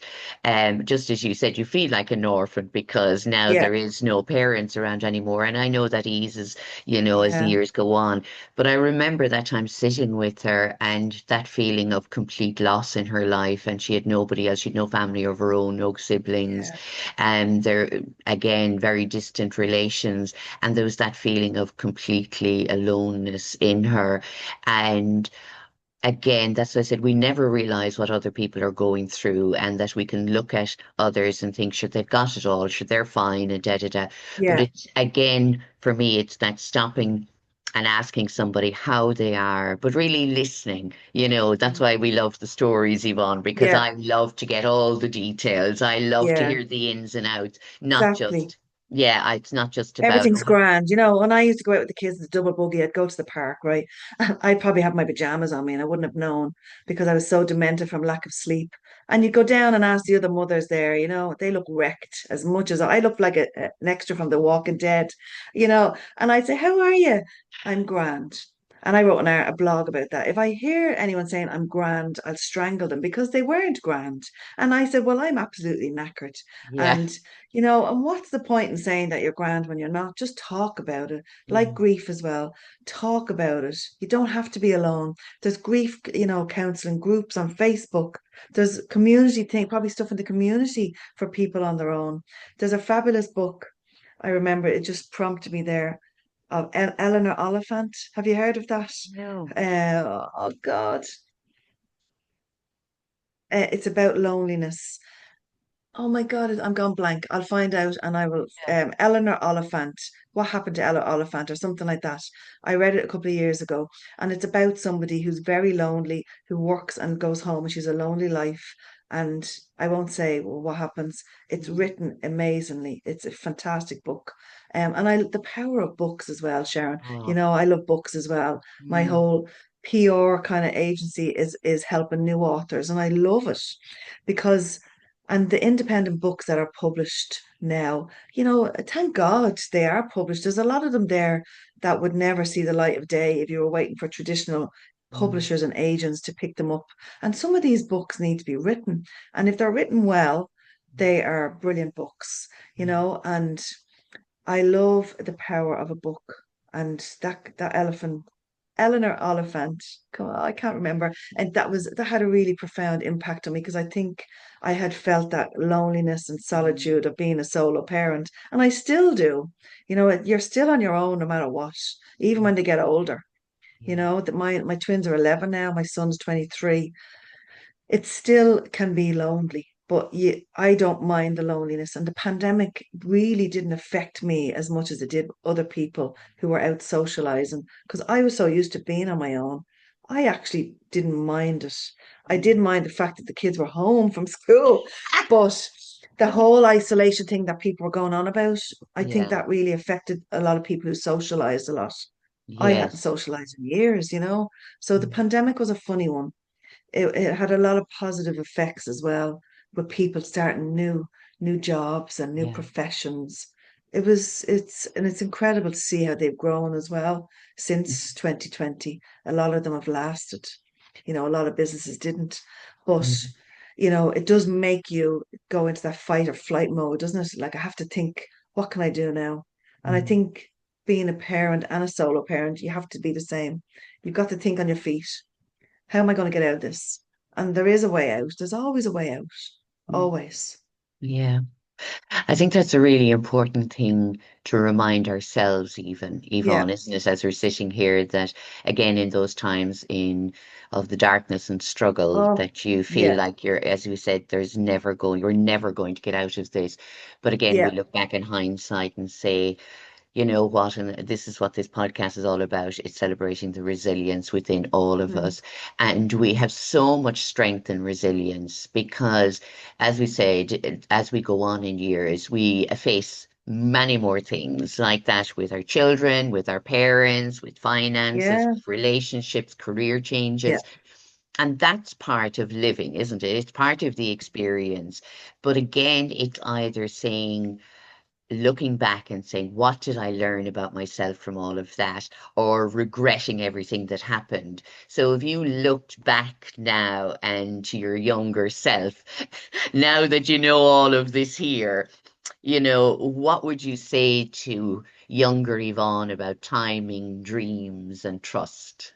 just as you said, you feel like an orphan because now Yeah, there is no parents around anymore. And I know that eases, as the yeah, years go on. But I remember that time sitting with her and that feeling of complete loss in her life. And she had nobody else, she had no family of her own, no siblings. yeah, And they're again very distant relations, and there was that feeling of completely aloneness in her. And again, that's what I said, we never realize what other people are going through, and that we can look at others and think, sure, they've got it all, sure, they're fine, and da da da. But yeah, it's again, for me, it's that stopping and asking somebody how they are, but really listening. That's mm, why we love the stories, Yvonne, because yeah, I love to get all the details. I love to yeah, hear the ins and outs, not exactly. just, yeah, it's not just about, Everything's grand. When I used to go out with the kids in the double buggy, I'd go to the park, right? I'd probably have my pajamas on me and I wouldn't have known because I was so demented from lack of sleep. And you go down and ask the other mothers there, they look wrecked as much as I look like an extra from The Walking Dead, And I'd say, "How are you?" "I'm grand." And I wrote a blog about that. If I hear anyone saying I'm grand, I'll strangle them because they weren't grand. And I said, "Well, I'm absolutely knackered." yeah. And and what's the point in saying that you're grand when you're not? Just talk about it. Like Mm, grief as well. Talk about it. You don't have to be alone. There's grief, counseling groups on Facebook. There's community thing, probably stuff in the community for people on their own. There's a fabulous book. I remember it just prompted me there. of Eleanor Oliphant. Have you heard of that? No. Oh God, it's about loneliness. Oh my God, I'm gone blank. I'll find out and I will. Yeah. Eleanor Oliphant. What happened to Ella Oliphant or something like that? I read it a couple of years ago, and it's about somebody who's very lonely, who works and goes home, and she's a lonely life. And I won't say what happens. It's Mm. written amazingly. It's a fantastic book. And the power of books as well, Sharon. You Oh. know, I love books as well. My Mm. whole PR kind of agency is helping new authors, and I love it because and the independent books that are published now, you know, thank God they are published. There's a lot of them there that would never see the light of day if you were waiting for traditional Mm. publishers and agents to pick them up. And some of these books need to be written. And if they're written well, they are brilliant books, you Mm. know, and I love the power of a book. And that Eleanor Oliphant, come on, I can't remember. And that had a really profound impact on me because I think I had felt that loneliness and Mm. solitude of being a solo parent. And I still do. You know, you're still on your own no matter what, even Mm. when they get older. You Yeah. know, that my twins are 11 now, my son's 23. It still can be lonely, but I don't mind the loneliness. And the pandemic really didn't affect me as much as it did other people who were out socializing because I was so used to being on my own. I actually didn't mind it. I did Mm. mind the fact that the kids were home from school, but the whole isolation thing that people were going on about, I think Yeah. that really affected a lot of people who socialized a lot. I hadn't Yes. socialized in years, you know. So the Mm. pandemic was a funny one. It had a lot of positive effects as well, with people starting new jobs and new Yeah. professions. It's incredible to see how they've grown as well Mm. since 2020. A lot of them have lasted. You know, a lot of businesses didn't. But, Mm. you know, it does make you go into that fight or flight mode, doesn't it? Like I have to think, what can I do now? And I Mm. think being a parent and a solo parent, you have to be the same. You've got to think on your feet. How am I going to get out of this? And there is a way out. There's always a way out. Mm. Always. Yeah. I think that's a really important thing to remind ourselves, even, Yeah. Yvonne, isn't it, as we're sitting here, that again, in those times of the darkness and struggle, Oh, that you feel yeah. like as you said, you're never going to get out of this. But again, we Yeah. look back in hindsight and say, you know what, and this is what this podcast is all about. It's celebrating the resilience within all of Mm. us. And we have so much strength and resilience because, as we said, as we go on in years, we face many more things like that with our children, with our parents, with finances, Yeah. with relationships, career Yeah. changes. And that's part of living, isn't it? It's part of the experience. But again, it's either saying, looking back and saying, what did I learn about myself from all of that, or regretting everything that happened. So if you looked back now and to your younger self, now that you know all of this here, what would you say to younger Yvonne about timing, dreams, and trust?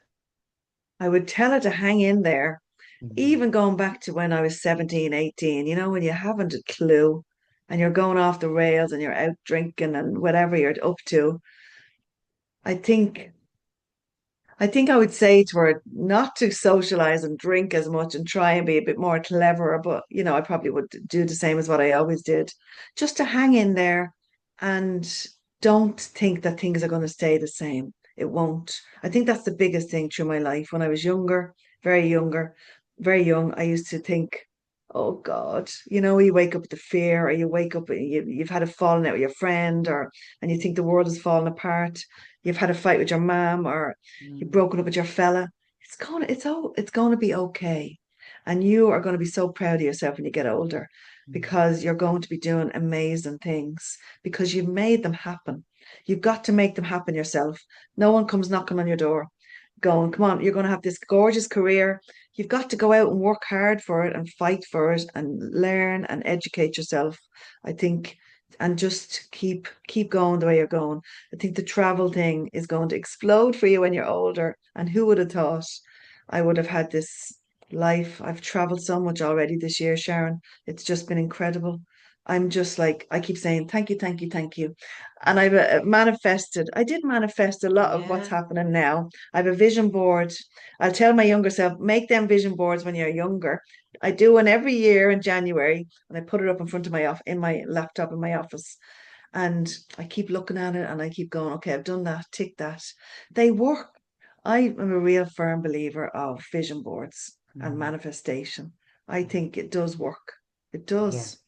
I would tell her to hang in there, Mm. even going back to when I was 17, 18, you know, when you haven't a clue and you're going off the rails and you're out drinking and whatever you're up to. I think I would say to her not to socialize and drink as much and try and be a bit more cleverer, but you know, I probably would do the same as what I always did. Just to hang in there and don't think that things are going to stay the same. It won't. I think that's the biggest thing through my life. When I was very young, I used to think, oh God, you know, you wake up with the fear, or you wake up and you've had a falling out with your friend, or and you think the world is falling apart. You've had a fight with your mom, or you've Mm. broken up with your fella. It's going to be okay. And you are going to be so proud of yourself when you get older Mm. because you're going to be doing amazing things because you've made them happen. You've got to make them happen yourself. No one comes knocking on your door going, come on, you're going to have this gorgeous career. You've got to go out and work hard for it and fight for it and learn and educate yourself. I think and just keep going the way you're going. I think the travel thing is going to explode for you when you're older. And who would have thought I would have had this life? I've traveled so much already this year, Sharon. It's just been incredible. I'm just like, I keep saying, thank you, thank you, thank you. And I've manifested, I did manifest a lot of what's Yeah. happening now. I have a vision board. I'll tell my younger self, make them vision boards when you're younger. I do one every year in January, and I put it up in front of my off in my laptop in my office. And I keep looking at it and I keep going, okay, I've done that, tick that. They work. I am a real firm believer of vision boards and Mm. manifestation. I think it does work. It Yeah. does.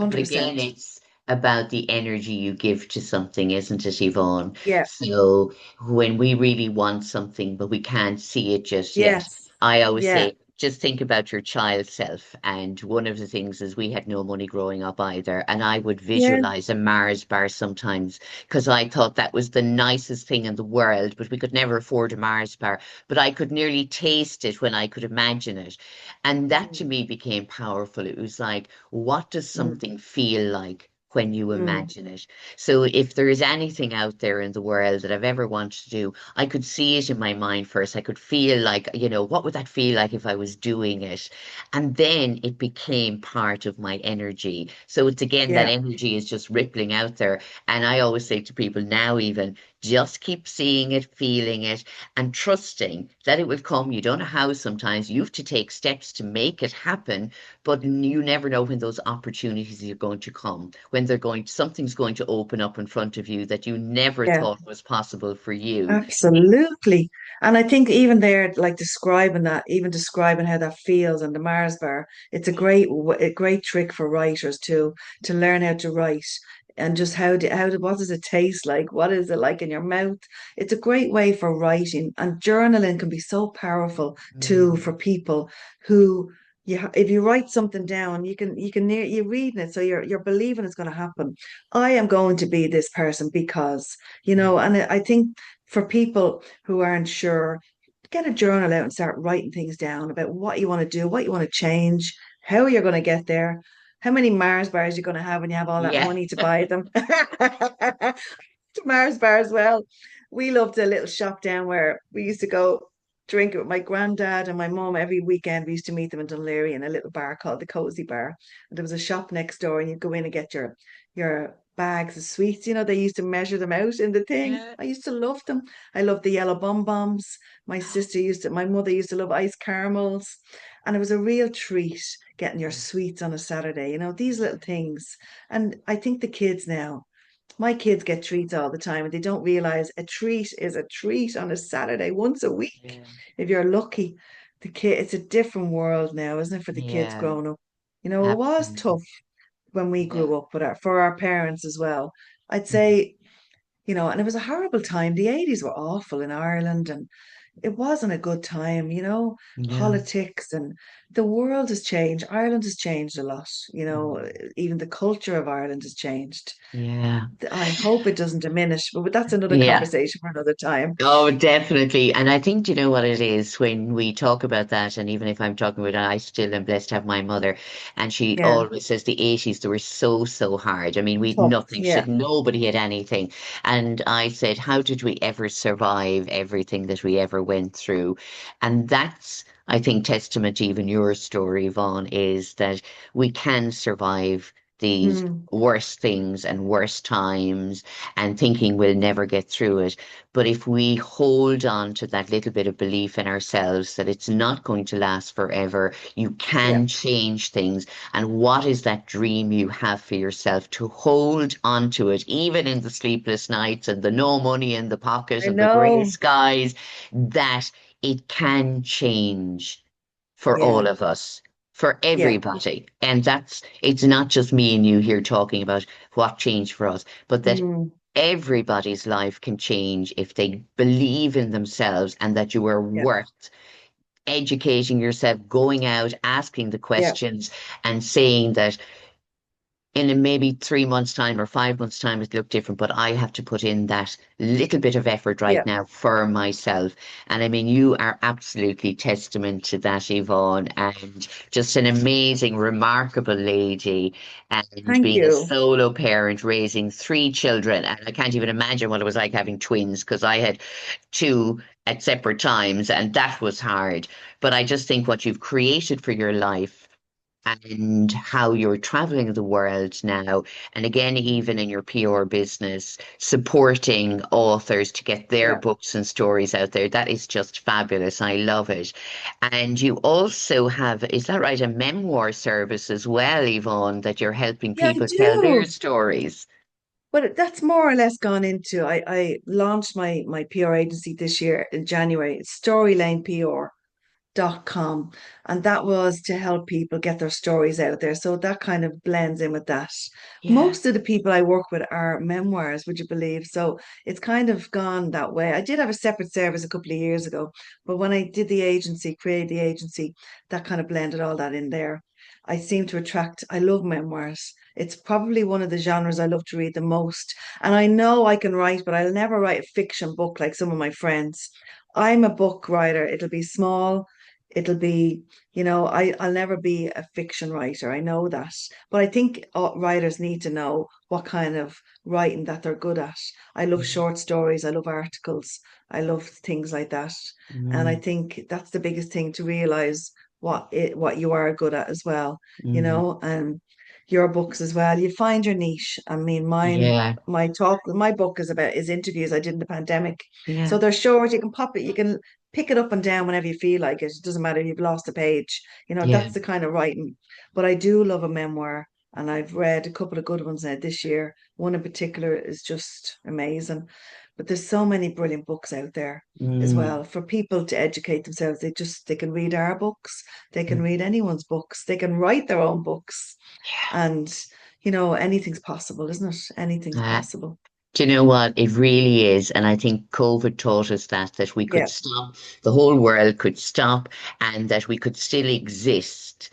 But again, 100%. it's about the energy you give to something, isn't it, Yvonne? Yeah. So when we really want something, but we can't see it just yet, Yes. I always Yeah. say, just think about your child self. And one of the things is we had no money growing up either. And I would Yeah. visualize a Mars bar sometimes because I thought that was the nicest thing in the world, but we could never afford a Mars bar. But I could nearly taste it when I could imagine it. And that to Mm, me became powerful. It was like, what does mm, something feel like when you mm. imagine it? So if there is anything out there in the world that I've ever wanted to do, I could see it in my mind first. I could feel like, what would that feel like if I was doing it? And then it became part of my energy. So it's again, that Yeah. energy is just rippling out there. And I always say to people now, even just keep seeing it, feeling it, and trusting that it will come. You don't know how sometimes you have to take steps to make it happen, but you never know when those opportunities are going to come, when something's going to open up in front of you that you never Yeah. thought was possible for you. Absolutely. And I think even there, like describing that, even describing how that feels on the Mars bar, it's a great trick for writers too, to learn how to write and just what does it taste like? What is it like in your mouth? It's a great way for writing, and journaling can be so powerful too Mm, for people who if you write something down, you're reading it, so you're believing it's going to happen. I am going to be this person because, mm, and I think for people who aren't sure, get a journal out and start writing things down about what you want to do, what you want to change, how you're going to get there, how many Mars bars you're going to have when you have all that yeah. money to buy them. To Mars bar as well. We loved a little shop down where we used to go drink it with my granddad and my mum every weekend. We used to meet them in Dunleary in a little bar called the Cozy Bar. And there was a shop next door, and you'd go in and get your bags of sweets. They used to measure them out in the thing. Yeah. I used to love them. I loved the yellow bonbons. My mother used to love ice caramels. And it was a real treat getting your sweets on a Saturday, these little things. And I think the kids now, my kids get treats all the time and they don't realize a treat is a treat on a Saturday once a week. Yeah. If you're lucky, it's a different world now, isn't it, for the kids Yeah. growing up? It was Absolutely. tough when we Yeah. grew up for our parents as well. I'd Mhm. say, and it was a horrible time. The 80s were awful in Ireland, and it wasn't a good time, Yeah. politics, and the world has changed. Ireland has changed a lot, Mm. even the culture of Ireland has changed. Yeah. I hope it doesn't diminish, but that's another Yeah. conversation for another time. Oh, definitely. And I think, you know what it is when we talk about that, and even if I'm talking about it, I still am blessed to have my mother. And she Yeah, always says the 80s, they were so, so hard. I mean, we'd tough. nothing. She Yeah. said nobody had anything. And I said, how did we ever survive everything that we ever went through? And that's, I think, testament to even your story, Yvonne, is that we can survive these Mm, worst things and worst times and thinking we'll never get through it. But if we hold on to that little bit of belief in ourselves that it's not going to last forever, you yeah, can change things. And what is that dream you have for yourself to hold on to it, even in the sleepless nights and the no money in the pocket I and the grey know. skies, that it can change for all Yeah, of us. For yeah, everybody. And it's not just me and you here talking about what changed for us, but that mm, everybody's life can change if they believe in themselves and that you are yeah, worth educating yourself, going out, asking the yeah, questions, and saying that maybe 3 months' time or 5 months' time it look different, but I have to put in that little bit of effort right yeah. now for myself. And I mean, you are absolutely testament to that, Yvonne, and just an amazing, remarkable lady, and Thank being a you. solo parent, raising three children. And I can't even imagine what it was like having twins because I had two at separate times, and that was hard. But I just think what you've created for your life and how you're traveling the world now. And again, even in your PR business, supporting authors to get their Yeah. books and stories out there. That is just fabulous. I love it. And you also have, is that right, a memoir service as well, Yvonne, that you're helping Yeah, I people tell their do. stories. But that's more or less gone into I launched my PR agency this year in January, storylinepr.com, and that was to help people get their stories out there. So that kind of blends in with that. Yeah. Most of the people I work with are memoirs, would you believe? So it's kind of gone that way. I did have a separate service a couple of years ago, but when I did the agency, created the agency, that kind of blended all that in there. I seem to attract, I love memoirs. It's probably one of the genres I love to read the most. And I know I can write, but I'll never write a fiction book like some of my friends. I'm a book writer. It'll be small. It'll be, I'll never be a fiction writer. I know that. But I think writers need to know what kind of writing that they're good at. I love short stories. I love articles. I love things like that. And I Mm, think that's the biggest thing to realize what you are good at as well, mm, and your books as well. You find your niche. I mean, yeah. my book is interviews I did in the pandemic. Yeah. So they're short, you can pop it, you can pick it up and down whenever you feel like it. It doesn't matter if you've lost a page. Yeah. That's the kind of writing. But I do love a memoir. And I've read a couple of good ones now this year. One in particular is just amazing. But there's so many brilliant books out there as Mm, well for people to educate themselves. They can read our books, they can mm. read anyone's books, they can write their own books. Yeah. And anything's possible, isn't it? Anything's Uh, possible. Do you know what? It really is. And I think COVID taught us that we could Yeah, stop, the whole world could stop, and that we could still exist,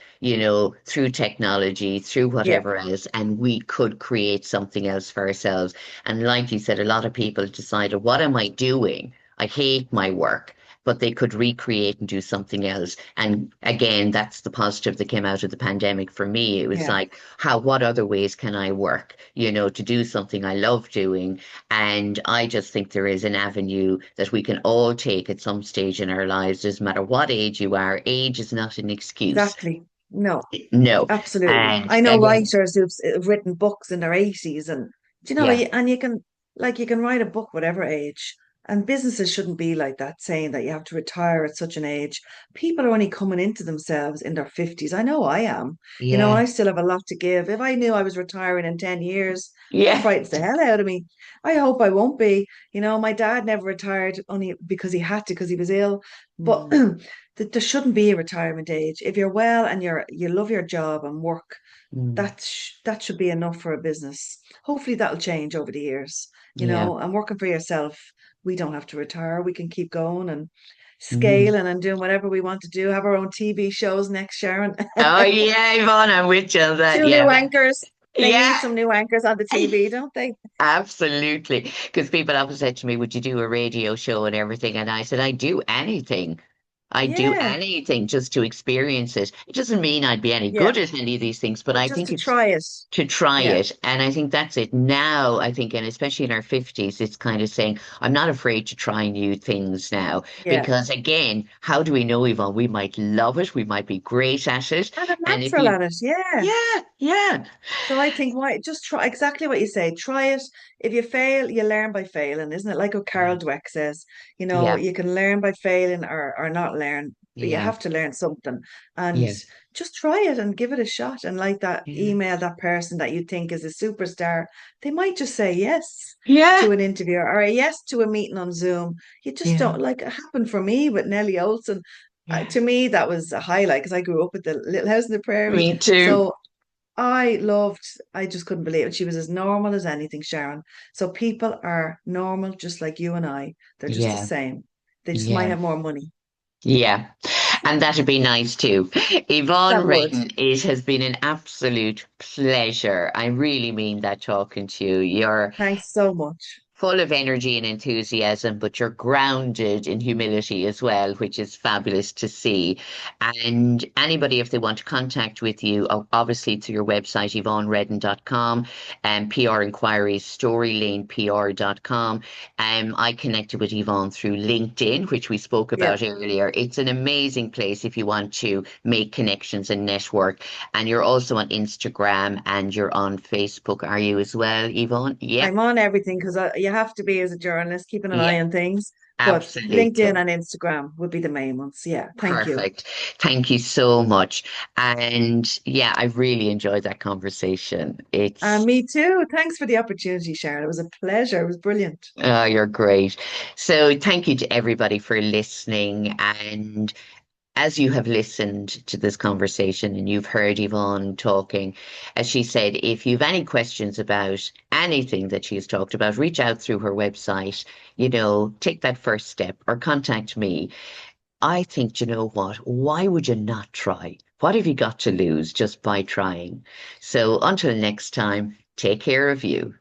through technology, through yeah, whatever else, and we could create something else for ourselves. And like you said, a lot of people decided, what am I doing? I hate my work. But they could recreate and do something else. And again, that's the positive that came out of the pandemic for me. It was yeah, like, what other ways can I work, to do something I love doing? And I just think there is an avenue that we can all take at some stage in our lives, doesn't matter what age you are. Age is not an excuse. exactly. No, No. absolutely. And I know again, writers who've written books in their 80s, and yeah, and you can write a book whatever age. And businesses shouldn't be like that, saying that you have to retire at such an age. People are only coming into themselves in their 50s. I know I am. yeah, I still have a lot to give. If I knew I was retiring in 10 years, that yeah. frightens the hell out of me. I hope I won't be. My dad never retired only because he had to, because he was ill. But Mm, there shouldn't be a retirement age. If you're well and you love your job and work, mm, that should be enough for a business. Hopefully that'll change over the years, yeah. and working for yourself. We don't have to retire. We can keep going and Mm. scaling and doing whatever we want to do. Have our own TV shows next, Sharon. Oh, yeah, Yvonne, I'm with you on that. Two Yeah. new anchors. They need Yeah. some new anchors on the TV, don't they? Absolutely. Because people often said to me, would you do a radio show and everything? And I said, I do anything. I do Yeah, anything just to experience it. It doesn't mean I'd be any yeah. good at any of these things, but But I just think to it's try it. to try Yeah, it. And I think that's it now. I think, and especially in our 50s, it's kind of saying, I'm not afraid to try new things now. yeah. Because again, how do we know, Yvonne? We might love it. We might be great at it. And a And if natural you, at it. Yeah. yeah, yeah, So I think why just try exactly what you say. Try it. If you fail, you learn by failing, isn't it? Like what yeah, Carol Dweck says, yeah, you can learn by failing or not learn, but you yeah, have to learn something. And yeah, just try it and give it a shot. And like that, yeah, email that person that you think is a superstar. They might just say yes yeah, to an interview or a yes to a meeting on Zoom. You just yeah, don't like it happened for me with Nellie Olson. yeah. To me, that was a highlight because I grew up with the Little House in the Prairie. Me too. So I just couldn't believe it. She was as normal as anything, Sharon. So people are normal, just like you and I. They're just the Yeah, same. They just might yeah. have more money. Yeah, and that'd be nice too. Yvonne That would. Reddin, it has been an absolute pleasure. I really mean that talking to you. You're Thanks so much. full of energy and enthusiasm, but you're grounded in humility as well, which is fabulous to see. And anybody, if they want to contact with you, obviously through your website, YvonneReddin.com, and PR inquiries, storylanepr.com. I connected with Yvonne through LinkedIn, which we spoke Yeah. about earlier. It's an amazing place if you want to make connections and network. And you're also on Instagram and you're on Facebook, are you as well, Yvonne? Yep. I'm on everything because you have to be as a journalist, keeping an eye Yep. on things. But LinkedIn Absolutely. and Instagram would be the main ones. Yeah. Thank you. Perfect. Thank you so much. And yeah, I really enjoyed that conversation. And It's, me too. Thanks for the opportunity, Sharon. It was a pleasure. It was brilliant. you're great. So thank you to everybody for listening. And as you have listened to this conversation and you've heard Yvonne talking, as she said, if you've any questions about anything that she's talked about, reach out through her website, take that first step or contact me. I think, you know what? Why would you not try? What have you got to lose just by trying? So until next time, take care of you.